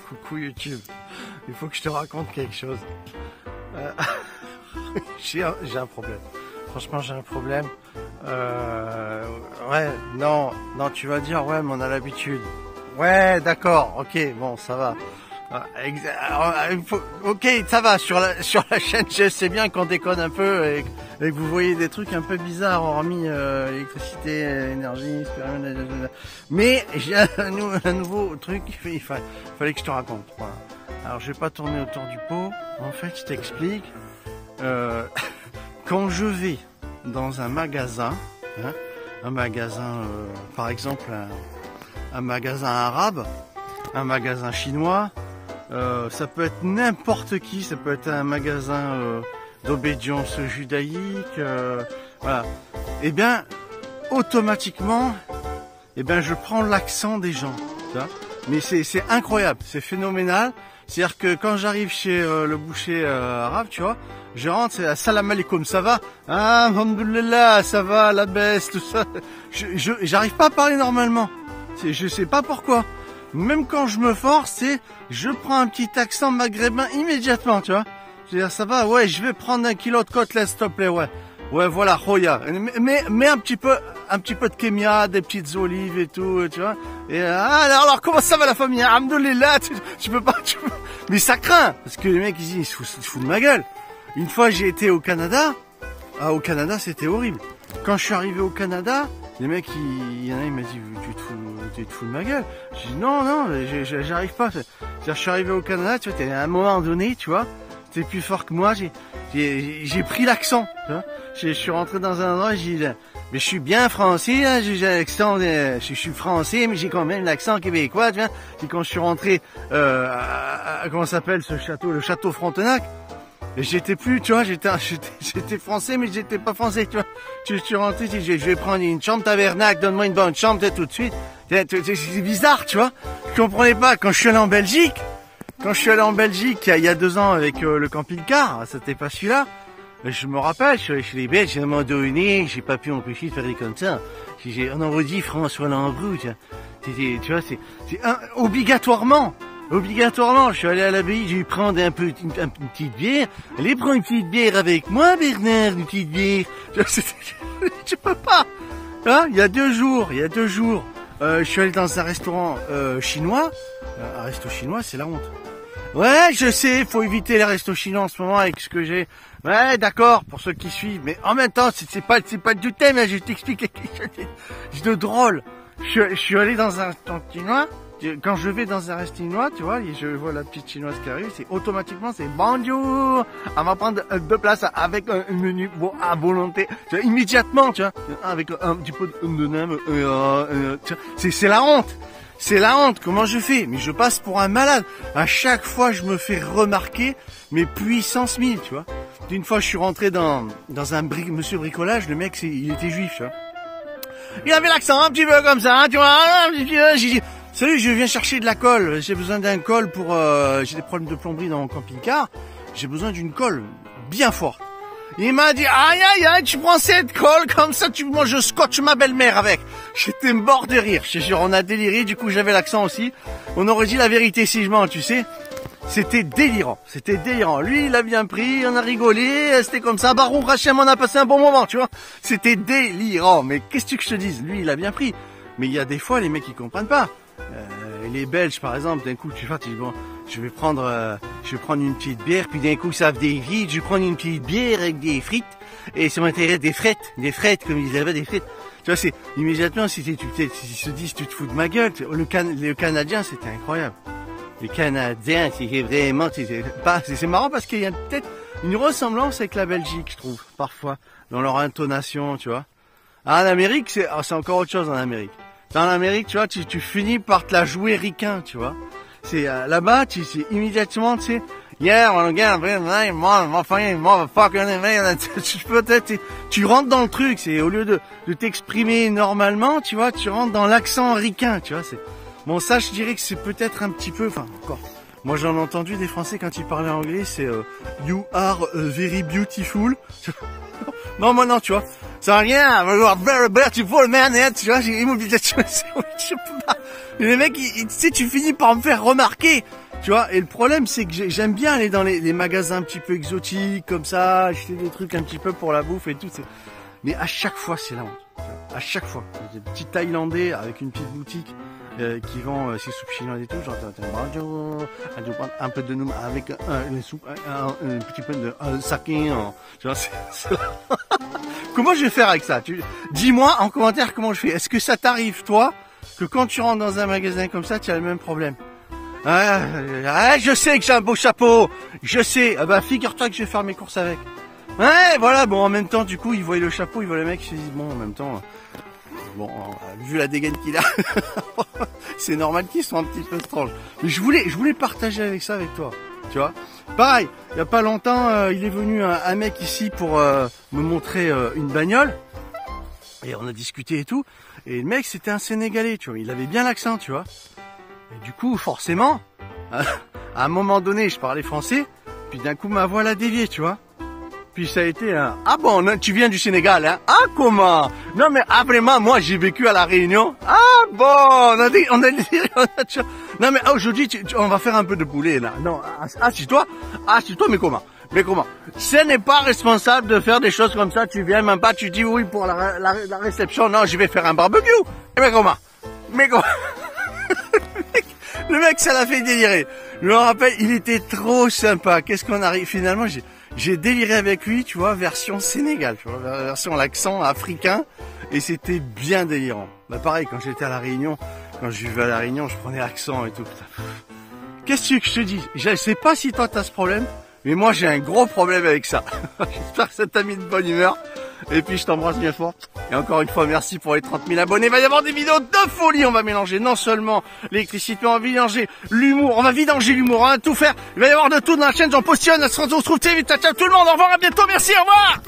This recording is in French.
Coucou YouTube, il faut que je te raconte quelque chose. J'ai un problème. Franchement, j'ai un problème. Ouais, non, tu vas dire, ouais, mais on a l'habitude. Ouais, d'accord, ok, bon, ça va. Ok, ça va, sur la chaîne, je sais bien qu'on déconne un peu et que vous voyez des trucs un peu bizarres, hormis électricité, énergie, mais j'ai un nouveau truc, il fallait que je te raconte. Voilà. Alors, je vais pas tourner autour du pot. En fait, je t'explique. Quand je vais dans un magasin, par exemple, un magasin arabe, un magasin chinois, ça peut être n'importe qui, ça peut être un magasin d'obédience judaïque, voilà. Et bien, automatiquement, je prends l'accent des gens, tu vois. Mais c'est incroyable, c'est phénoménal. C'est-à-dire que quand j'arrive chez le boucher arabe, tu vois, je rentre, c'est salam alaikum, ça va? Ah, alhamdoulilah, ça va, la baisse, tout ça. J'arrive pas à parler normalement. Je sais pas pourquoi. Même quand je me force, je prends un petit accent maghrébin immédiatement, tu vois. Je veux dire, ça va, ouais, je vais prendre un kilo de côtelette, s'il te plaît, ouais. Ouais, voilà, Roya. Mais un petit peu de kémia, des petites olives et tout, tu vois. Et alors comment ça va la famille? Alhamdoulilah, tu peux pas, mais ça craint, parce que les mecs, ils se foutent de ma gueule. Une fois, j'ai été au Canada. Ah, au Canada, c'était horrible. Quand je suis arrivé au Canada, les mecs, il y en a, il m'a dit, tu te fous de ma gueule. J'ai dit, non, j'arrive pas. C'est-à-dire, je suis arrivé au Canada, tu vois, à un moment donné, tu vois, t'es plus fort que moi, j'ai pris l'accent, tu vois. Je suis rentré dans un endroit, j'ai dit, mais je suis bien français, hein, j'ai l'accent, je suis français, mais j'ai quand même l'accent québécois, tu vois. Et quand je suis rentré, comment s'appelle ce château, le château Frontenac, et j'étais plus, tu vois, j'étais français, mais j'étais pas français, tu vois. Je suis rentré, je vais prendre une chambre tabernacle, donne-moi une bonne chambre, tout de suite. C'est bizarre, tu vois. Je comprenais pas. Quand je suis allé en Belgique, il y a 2 ans avec le camping-car, c'était pas celui-là. Je me rappelle, je suis allé chez les Belges, à un moment donné, j'ai pas pu m'empêcher de faire des comme ça. On en redit François Lambrou, tu vois, c'est obligatoirement, je suis allé à l'abbaye, j'ai dû prendre une petite bière. Allez, prends une petite bière avec moi, Bernard, une petite bière. Je peux pas. Hein, il y a 2 jours, je suis allé dans un restaurant chinois. Un resto chinois, c'est la honte. Ouais, je sais, faut éviter les restos chinois en ce moment avec ce que j'ai. Ouais, d'accord, pour ceux qui suivent, mais en même temps, c'est pas du thème, là, je t'explique quelque chose de drôle. Je suis allé dans un restaurant chinois. Quand je vais dans un restaurant chinois, tu vois, et je vois la petite chinoise qui arrive, c'est automatiquement, c'est bonjour. Elle va prendre 2 places avec un menu à volonté. Tu vois, immédiatement, tu vois, avec un petit peu de nem, c'est la honte. C'est la honte, comment je fais? Mais je passe pour un malade. À chaque fois, je me fais remarquer, mais puissance 1000, tu vois. Une fois, je suis rentré dans un monsieur bricolage, le mec, il était juif, tu vois. Il avait l'accent un petit peu comme ça, hein, tu vois. J'ai dit, salut, je viens chercher de la colle. J'ai besoin d'un colle pour... j'ai des problèmes de plomberie dans mon camping-car. J'ai besoin d'une colle bien forte. Il m'a dit, aïe, tu prends cette colle comme ça, moi je scotche ma belle-mère avec. J'étais mort de rire. Je te jure, on a déliré, du coup j'avais l'accent aussi. On aurait dit la vérité si je mens, tu sais. C'était délirant. Lui, il a bien pris, on a rigolé, c'était comme ça. Baruch Hashem, on a passé un bon moment, tu vois. C'était délirant. Mais qu'est-ce que je te dise? Lui, il a bien pris. Mais il y a des fois, les mecs, ils comprennent pas. Les Belges, par exemple, d'un coup, tu vois, tu dis, bon, je vais prendre une petite bière, puis d'un coup, ça fait des frites, je vais prendre une petite bière avec des frites, et ça m'intéresse des frettes, comme ils avaient des frites. Tu vois, c'est, immédiatement, ils se disent, tu te fous de ma gueule. Le Canadien, c'était incroyable. Les Canadiens, c'est marrant parce qu'il y a peut-être une ressemblance avec la Belgique, je trouve, parfois, dans leur intonation, tu vois. En Amérique, c'est encore autre chose en Amérique. Dans l'Amérique, tu vois, tu finis par te la jouer ricain, tu vois. C'est là-bas, c'est immédiatement, tu sais, tu rentres dans le truc, c'est au lieu de t'exprimer normalement, tu vois, tu rentres dans l'accent ricain, tu vois. C'est bon, ça, je dirais que c'est peut-être un petit peu, enfin encore. Moi, j'en ai entendu des Français quand ils parlaient anglais, c'est you are very beautiful. Non, moi non, tu vois. Ça n'a rien, very beautiful man, tu vois, j'ai immobilisation, je peux pas. Mais les mecs, tu sais, tu finis par me faire remarquer, tu vois, et le problème, c'est que j'aime bien aller dans les magasins un petit peu exotiques, comme ça, acheter des trucs un petit peu pour la bouffe et tout, mais à chaque fois, c'est la honte, à chaque fois. Des petits Thaïlandais avec une petite boutique, qui vend ses soupes chinoises et tout, genre un peu de noum avec une soupe, un petit peu de saké, tu vois, Comment je vais faire avec ça? Dis-moi en commentaire comment je fais. Est-ce que ça t'arrive, toi, que quand tu rentres dans un magasin comme ça, tu as le même problème? Je sais que j'ai un beau chapeau, je sais, bah figure-toi que je vais faire mes courses avec. Ouais, voilà, bon, en même temps, du coup, ils voient le chapeau, ils voient le mec, ils se disent, bon, en même temps... Bon, vu la dégaine qu'il a, c'est normal qu'ils soient un petit peu strange. Mais je voulais partager avec ça avec toi, tu vois. Pareil, il y a pas longtemps, il est venu un mec ici pour me montrer une bagnole. Et on a discuté et tout. Et le mec, c'était un Sénégalais, tu vois. Il avait bien l'accent, tu vois. Et du coup, forcément, à un moment donné, je parlais français. Puis d'un coup, ma voix l'a dévié, tu vois. Puis ça a été un... Ah bon, non, tu viens du Sénégal, hein? Ah, comment? Non, mais vraiment, moi, j'ai vécu à La Réunion. Ah bon, non, mais aujourd'hui, on va faire un peu de poulet, là. Non, assis-toi, mais comment? Mais comment? Ce n'est pas responsable de faire des choses comme ça. Tu viens même pas, tu dis oui pour la réception. Non, je vais faire un barbecue. Mais comment? Le mec, ça l'a fait délirer. Je me rappelle, il était trop sympa. Qu'est-ce qu'on arrive? Finalement, j'ai déliré avec lui, tu vois, version Sénégal, tu vois, version l'accent africain, et c'était bien délirant. Bah pareil, quand j'étais à La Réunion, quand je vivais à La Réunion, je prenais l'accent et tout. Qu'est-ce que je te dis? Je sais pas si toi t'as ce problème, mais moi j'ai un gros problème avec ça. J'espère que ça t'a mis de bonne humeur. Et puis je t'embrasse bien fort. Et encore une fois, merci pour les 30 000 abonnés. Il va y avoir des vidéos de folie. On va mélanger non seulement l'électricité, on va mélanger l'humour. On va vidanger l'humour, on va tout faire. Il va y avoir de tout dans la chaîne. J'en positionne. On se retrouve très vite. Ciao tout le monde. Au revoir, à bientôt. Merci, au revoir.